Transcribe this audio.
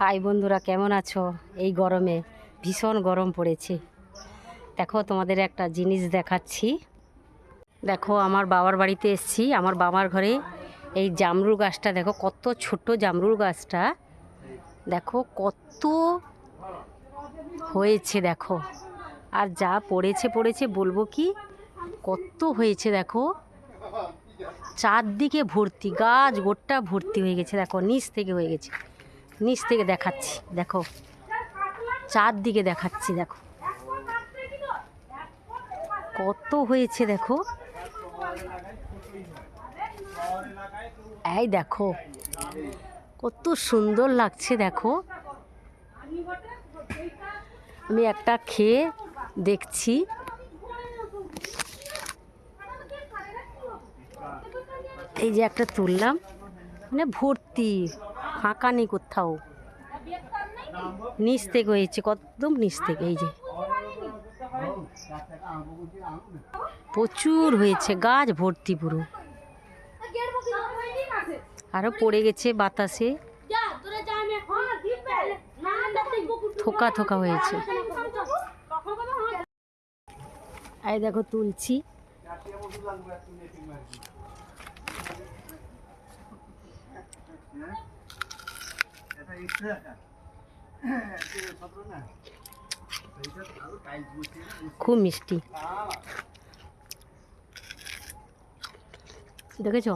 High বন্ধুরা, কেমন আছো? এই গরমে ভীষণ গরম পড়েছে। দেখো, তোমাদের একটা জিনিস দেখাচ্ছি। দেখো, আমার বাবার বাড়িতে এসেছি। আমার বাবার ঘরে এই জামরুল গাছটা দেখো, কত ছোট জামরুল গাছটা। দেখো কত হয়েছে, দেখো। আর যা পড়েছে বলবো কি, কত হয়েছে দেখো। চারদিকে ভর্তি, গাছ গোটা ভর্তি হয়ে গেছে। দেখো নিচ থেকে হয়ে গেছে, নিচ থেকে দেখাচ্ছি। দেখো চারদিকে দেখাচ্ছি, দেখো কত হয়েছে। দেখো এই দেখো কত সুন্দর লাগছে। দেখো আমি একটা খেয়ে দেখছি। এই যে একটা তুললাম, মানে ভর্তি, ফাঁকা নেই কোথাও। নিচ থেকে হয়েছে, কদম নিচ থেকে। এই যে প্রচুর হয়েছে, গাছ ভর্তি পুরো। আরো পড়ে গেছে বাতাসে, থোকা থোকা হয়েছে। এই দেখো তুলছি। খুব মিষ্টি, দেখেছো?